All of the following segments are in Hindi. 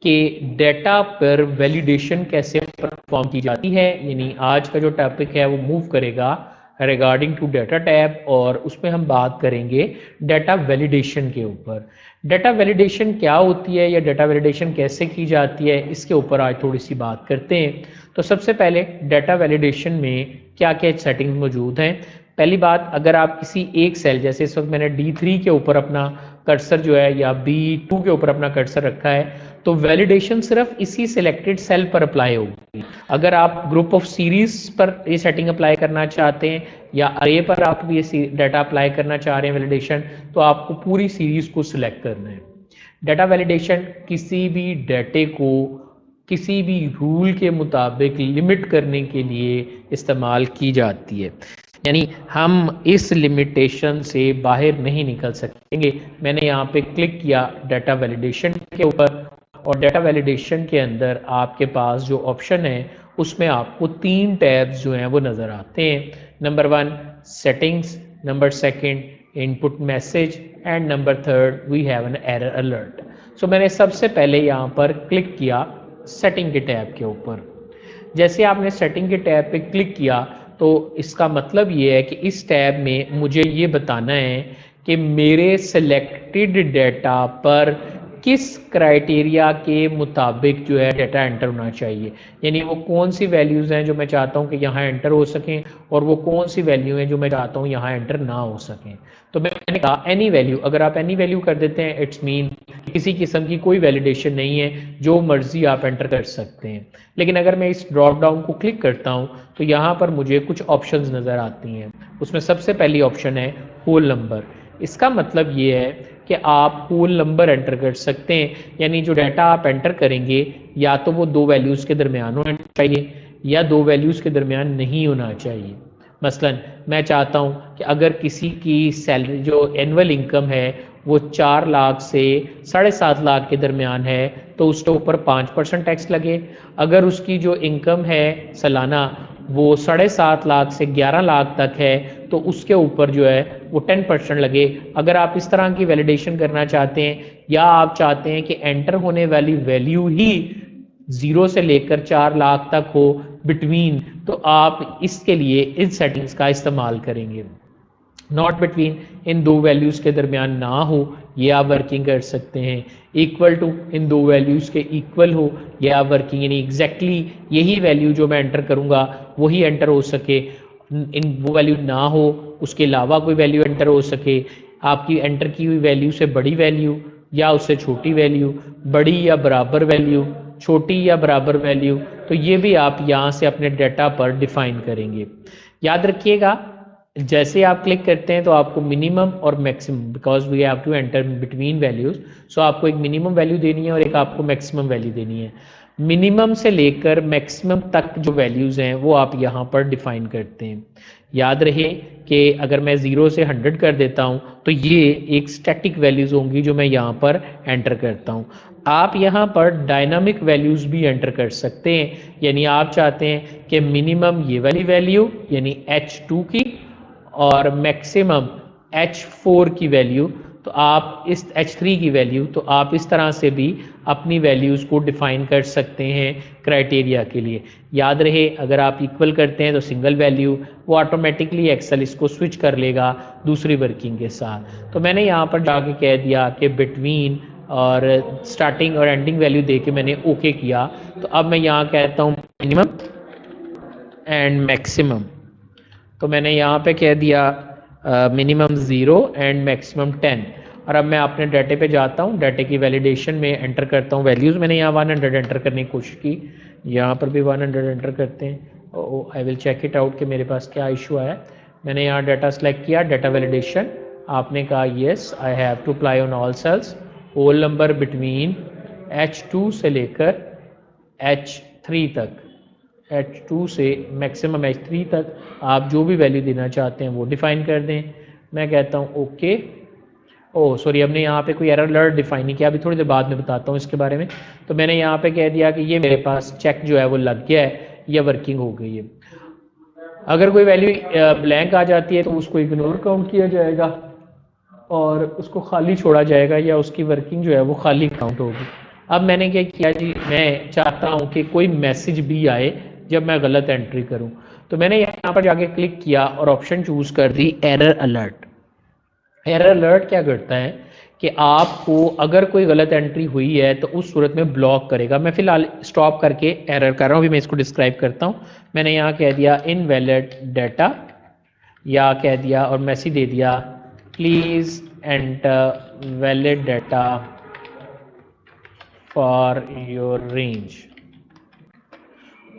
कि डेटा पर वैलिडेशन कैसे परफॉर्म की जाती है। यानी आज का जो टॉपिक है वो मूव करेगा रिगार्डिंग टू डाटा टैब, और उसमें हम बात करेंगे डाटा वैलिडेशन के ऊपर। डाटा वैलिडेशन क्या होती है या डाटा वैलिडेशन कैसे की जाती है, इसके ऊपर आज थोड़ी सी बात करते हैं। तो सबसे पहले डाटा वैलिडेशन में क्या क्या सेटिंग मौजूद हैं। पहली बात, अगर आप किसी एक सेल, जैसे इस वक्त मैंने D3 के ऊपर अपना कर्सर जो है या B2 के ऊपर अपना कर्सर रखा है, तो वैलिडेशन सिर्फ इसी सिलेक्टेड सेल पर अप्लाई होगी। अगर आप ग्रुप ऑफ सीरीज पर ये सेटिंग अप्लाई करना चाहते हैं या अरे पर आप ये डाटा अप्लाई करना चाह रहे हैं वैलिडेशन, तो आपको पूरी सीरीज को सिलेक्ट करना है। डाटा वैलिडेशन किसी भी डाटे को किसी भी रूल के मुताबिक लिमिट करने के लिए इस्तेमाल की जाती है। यानी हम इस लिमिटेशन से बाहर नहीं निकल सकेंगे। मैंने यहाँ पे क्लिक किया डाटा वैलिडेशन के ऊपर, और डाटा वैलिडेशन के अंदर आपके पास जो ऑप्शन है उसमें आपको 3 टैब्स जो हैं वो नज़र आते हैं। Number 1 settings, number 2 input message, and number 3 we have an error alert. So मैंने सबसे पहले यहाँ पर क्लिक किया सेटिंग के टैब के ऊपर। जैसे आपने सेटिंग के टैब पे क्लिक किया तो इसका मतलब ये है कि इस टैब में मुझे ये बताना है कि मेरे सिलेक्टेड डाटा पर किस क्राइटेरिया के मुताबिक जो है डाटा एंटर होना चाहिए। यानी वो कौन सी वैल्यूज़ हैं जो मैं चाहता हूँ कि यहाँ एंटर हो सकें, और वो कौन सी वैल्यू हैं जो मैं चाहता हूँ यहाँ एंटर ना हो सकें। तो मैंने कहा एनी वैल्यू। अगर आप एनी वैल्यू कर देते हैं, इट्स मीन किसी किस्म की कोई वैलिडेशन नहीं है, जो मर्जी आप एंटर कर सकते हैं। लेकिन अगर मैं इस ड्रॉप डाउन को क्लिक करता हूं तो यहाँ पर मुझे कुछ ऑप्शंस नज़र आती हैं। उसमें सबसे पहली ऑप्शन है होल नंबर। इसका मतलब ये है कि आप होल नंबर एंटर कर सकते हैं, यानी जो डाटा आप एंटर करेंगे या तो वो 2 वैल्यूज़ के दरमियान होना चाहिए या 2 वैल्यूज़ के दरमियान नहीं होना चाहिए। मसलन मैं चाहता हूँ कि अगर किसी की सैलरी जो एनुअल इनकम है वो 4 लाख से 7.5 लाख के दरमियान है तो उसके ऊपर 5% टैक्स लगे। अगर उसकी जो इनकम है सालाना वो 7.5 लाख से 11 लाख तक है तो उसके ऊपर जो है वो 10% लगे। अगर आप इस तरह की वैलिडेशन करना चाहते हैं या आप चाहते हैं कि एंटर होने वाली वैल्यू ही 0 से लेकर 4 लाख तक हो बिटवीन, तो आप इसके लिए इन सेटिंग्स का इस्तेमाल करेंगे। नॉट बिटवीन, इन 2 वैल्यूज़ के दरमियान ना हो, ये आप वर्किंग कर सकते हैं। इक्वल टू, इन 2 वैल्यूज़ के इक्वल हो, ये आप वर्किंग, यानी एग्जैक्टली यही वैल्यू जो मैं एंटर करूँगा वही एंटर हो सके। इन वो वैल्यू ना हो, उसके अलावा कोई वैल्यू एंटर हो सके। आपकी एंटर की हुई वैल्यू से बड़ी वैल्यू या उससे छोटी वैल्यू, बड़ी या बराबर वैल्यू, छोटी या बराबर वैल्यू, तो ये भी आप यहाँ से अपने डाटा पर डिफाइन करेंगे। याद रखिएगा, जैसे आप क्लिक करते हैं तो आपको मिनिमम और maximum, because we have to enter between values, so आपको एक मिनिमम वैल्यू देनी है और एक आपको मैक्सिमम वैल्यू देनी है। मिनिमम से लेकर मैक्सिमम तक जो वैल्यूज़ हैं वो आप यहाँ पर डिफाइन करते हैं। याद रहे कि अगर मैं 0 से 100 कर देता हूँ तो ये एक स्टैटिक वैल्यूज़ होंगी जो मैं यहाँ पर एंटर करता हूँ। आप यहाँ पर डायनामिक वैल्यूज़ भी एंटर कर सकते हैं, यानी आप चाहते हैं कि मिनिमम ये वाली वैल्यू यानी H2 की और मैक्सिमम H4 की वैल्यू, तो आप इस H3 की वैल्यू, तो आप इस तरह से भी अपनी वैल्यूज़ को डिफाइन कर सकते हैं क्राइटेरिया के लिए। याद रहे, अगर आप इक्वल करते हैं तो सिंगल वैल्यू, वो ऑटोमेटिकली एक्सेल इसको स्विच कर लेगा दूसरी वर्किंग के साथ। तो मैंने यहाँ पर जाके कह दिया कि बिटवीन, और स्टार्टिंग और एंडिंग वैल्यू दे के मैंने ओके किया। तो अब मैं यहाँ कहता हूँ मिनिमम एंड मैक्सिमम। तो मैंने यहाँ पे कह दिया मिनिमम 0 एंड मैक्सिमम 10। और अब मैं अपने डाटे पे जाता हूँ, डाटे की वैलिडेशन में एंटर करता हूँ वैल्यूज़। मैंने यहाँ 100 एंटर करने की कोशिश की, यहाँ पर भी 100 एंटर करते हैं। I will check it out कि मेरे पास क्या इशू आया। मैंने यहाँ डाटा सेलेक्ट किया, डाटा वैलिडेशन। आपने कहा yes I have to apply on all cells, whole number between H2 से लेकर H3 तक, H2 से मैक्सिमम H3 तक आप जो भी वैल्यू देना चाहते हैं वो डिफाइन कर दें। मैं कहता हूँ ओके। ओह सॉरी, हमने यहाँ पे कोई एरर अलर्ट डिफाइन नहीं किया, अभी थोड़ी देर बाद में बताता हूँ इसके बारे में। तो मैंने यहाँ पे कह दिया कि ये मेरे पास चेक जो है वो लग गया है या वर्किंग हो गई है। अगर कोई वैल्यू ब्लैंक आ जाती है तो उसको इग्नोर काउंट किया जाएगा और उसको खाली छोड़ा जाएगा, या उसकी वर्किंग जो है वो खाली काउंट होगी। अब मैंने क्या किया जी, मैं चाहता हूँ कि कोई मैसेज भी आए जब मैं गलत एंट्री करूँ। तो मैंने यहाँ पर जाके क्लिक किया और ऑप्शन चूज कर the error alert. Error alert क्या करता है कि आपको अगर कोई गलत एंट्री हुई है तो उस सूरत में ब्लॉक करेगा। मैं फिलहाल स्टॉप करके एरर कर रहा हूँ, अभी मैं इसको डिस्क्राइब करता हूँ। मैंने यहाँ कह दिया इनवैलिड डाटा, या कह दिया और मैसेज दे दिया please enter valid data for your range.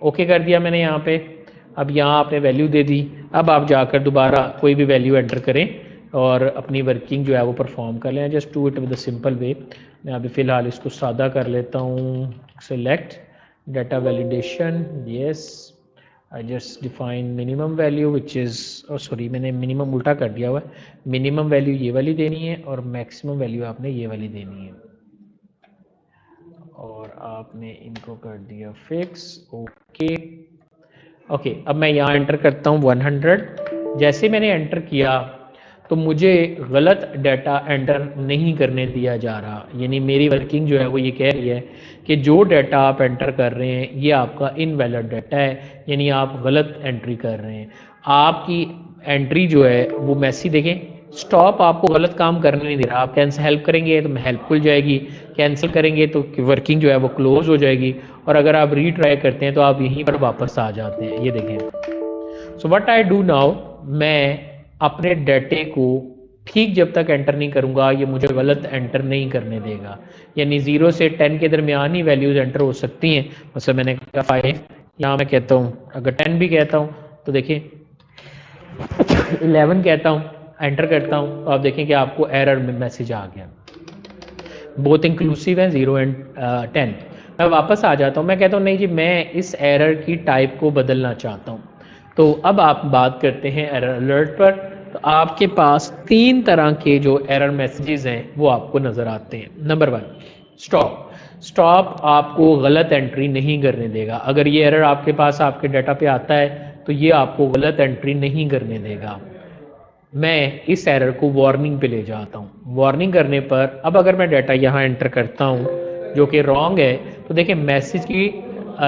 Okay कर दिया मैंने यहाँ पे। अब यहाँ आपने वैल्यू दे दी। अब आप जाकर दोबारा कोई भी वैल्यू एंटर करें और अपनी वर्किंग जो है वो परफॉर्म कर लें। Just do it with the simple way. मैं अभी फ़िलहाल इसको सादा कर लेता हूँ। Select data validation, yes. I just define minimum value which is, sorry मैंने मिनिमम उल्टा कर दिया हुआ है। मिनिमम वैल्यू ये वाली देनी है और मैक्सिमम वैल्यू आपने ये वाली देनी है, और आपने इनको कर दिया फिक्स। ओके ओके, अब मैं यहाँ एंटर करता हूँ 100। जैसे मैंने एंटर किया तो मुझे गलत डाटा एंटर नहीं करने दिया जा रहा, यानी मेरी वर्किंग जो है वो ये कह रही है कि जो डाटा आप एंटर कर रहे हैं ये आपका इनवैलिड डाटा है, यानी आप गलत एंट्री कर रहे हैं। आपकी एंट्री जो है वो मैसेज देखें, स्टॉप आपको गलत काम करने नहीं दे रहा। आप कैंसिल हेल्प करेंगे तो हेल्प खुल जाएगी, कैंसिल करेंगे तो वर्किंग जो है वो क्लोज हो जाएगी, और अगर आप रीट्राई करते हैं तो आप यहीं पर वापस आ जाते हैं। ये देखें। So what I do now, मैं अपने डाटे को ठीक जब तक एंटर नहीं करूंगा ये मुझे गलत एंटर नहीं करने देगा, यानी 0 से 10 के दरमियान ही वैल्यूज एंटर हो सकती हैं। मतलब मैंने कहा 5, यहाँ मैं कहता हूँ अगर 10 भी कहता हूँ तो देखिए 11 कहता हूँ, एंटर करता हूँ तो आप देखें कि आपको एरर मैसेज आ गया। बोथ इंक्लूसिव है 0 एंड 10। मैं वापस आ जाता हूँ, मैं कहता हूँ नहीं जी मैं इस एरर की टाइप को बदलना चाहता हूँ। तो अब आप बात करते हैं एरर अलर्ट पर। तो आपके पास 3 तरह के जो एरर मैसेजेस हैं वो आपको नज़र आते हैं। Number 1, stop. स्टॉप आपको गलत एंट्री नहीं करने देगा। अगर ये एरर आपके पास आपके डाटा पे आता है तो ये आपको गलत एंट्री नहीं करने देगा। मैं इस एरर को वार्निंग पे ले जाता हूँ। वार्निंग करने पर अब अगर मैं डाटा यहाँ एंटर करता हूँ जो कि रॉन्ग है, तो देखिए मैसेज की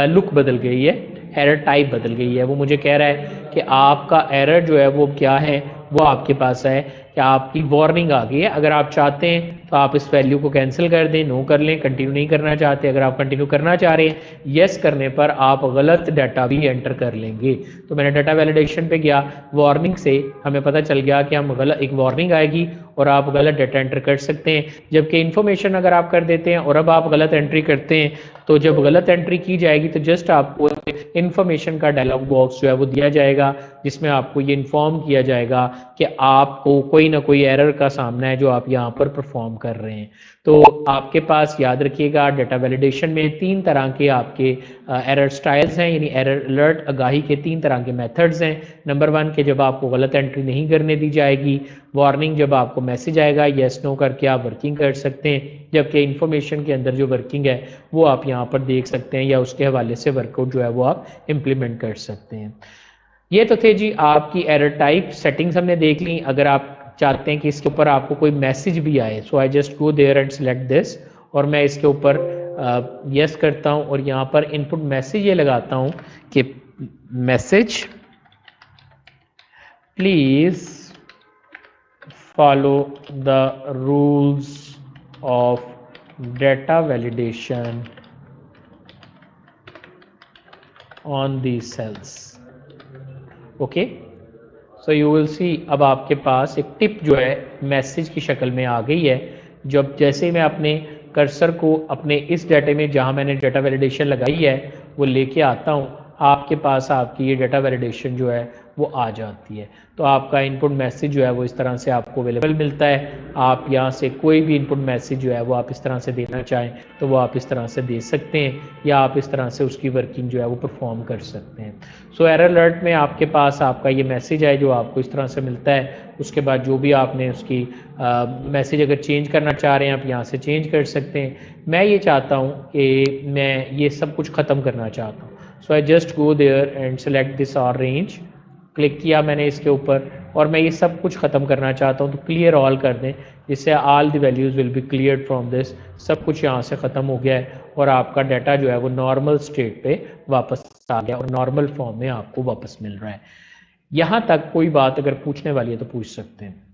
लुक बदल गई है, एरर टाइप बदल गई है। वो मुझे कह रहा है कि आपका एरर जो है वो क्या है, वो आपके पास है कि आपकी वार्निंग आ गई है। अगर आप चाहते हैं तो आप इस वैल्यू को कैंसिल कर दें, नो कर लें। कंटिन्यू नहीं करना चाहते, अगर आप कंटिन्यू करना चाह रहे हैं, यस करने पर आप गलत डाटा भी एंटर कर लेंगे। तो मैंने डाटा वैलिडेशन पे गया, वार्निंग से हमें पता चल गया कि हम गलत, एक वार्निंग आएगी और आप गलत डाटा एंटर कर सकते हैं। जबकि इन्फॉर्मेशन अगर आप कर देते हैं और अब आप गलत एंट्री करते हैं, तो जब गलत एंट्री की जाएगी तो जस्ट आपको इन्फॉर्मेशन का डायलॉग बॉक्स जो है वो दिया जाएगा, जिसमें आपको ये इन्फॉर्म किया जाएगा कि आपको कोई ना कोई एरर का सामना है जो आप यहाँ पर परफॉर्म कर रहे हैं। तो आपके पास याद रखिएगा डाटा वैलिडेशन में 3 तरह के आपके एरर स्टाइल्स हैं, यानी एरर अलर्ट आगाही के 3 तरह के मेथड्स हैं। नंबर 1 के जब आपको गलत एंट्री नहीं करने दी जाएगी, वार्निंग जब आपको मैसेज आएगा येस नो करके आप वर्किंग कर सकते हैं, जबकि इन्फॉर्मेशन के अंदर जो वर्किंग है वो आप यहाँ पर देख सकते हैं या उसके हवाले से वर्कआउट जो है वो आप इम्प्लीमेंट कर सकते हैं। ये तो थे जी आपकी एरर टाइप सेटिंग्स हमने देख ली। अगर आप चाहते हैं कि इसके ऊपर आपको कोई मैसेज भी आए, so I just go there and select this, और मैं इसके ऊपर यस करता हूं और यहाँ पर इनपुट मैसेज ये लगाता हूं कि message please follow the rules of data validation on the cells. Okay, so you will see अब आपके पास एक टिप जो है मैसेज की शक्ल में आ गई है। जब जैसे मैं अपने कर्सर को अपने इस डाटे में जहां मैंने डाटा वैलिडेशन लगाई है वो लेके आता हूं, आपके पास आपकी ये डाटा वैलिडेशन जो है वो आ जाती है। तो आपका इनपुट मैसेज जो है वो इस तरह से आपको अवेलेबल मिलता है। आप यहाँ से कोई भी इनपुट मैसेज जो है वो आप इस तरह से देना चाहें तो वो आप इस तरह से दे सकते हैं, या आप इस तरह से उसकी वर्किंग जो है वो परफॉर्म कर सकते हैं। सो एरर अलर्ट में आपके पास आपका ये मैसेज है जो आपको इस तरह से मिलता है। उसके बाद जो भी आपने उसकी मैसेज अगर चेंज करना चाह रहे हैं आप यहाँ से चेंज कर सकते हैं। मैं ये चाहता हूँ कि मैं ये सब कुछ ख़त्म करना चाहता हूँ, so I just go there and select this R range, click किया मैंने इसके ऊपर और मैं ये सब कुछ ख़त्म करना चाहता हूँ तो क्लियर ऑल कर दें, जिससे all the values will be cleared from this. सब कुछ यहाँ से ख़त्म हो गया है और आपका डाटा जो है वो नॉर्मल स्टेट पे वापस आ गया और नॉर्मल फॉर्म में आपको वापस मिल रहा है। यहाँ तक कोई बात अगर पूछने वाली है तो पूछ सकते हैं।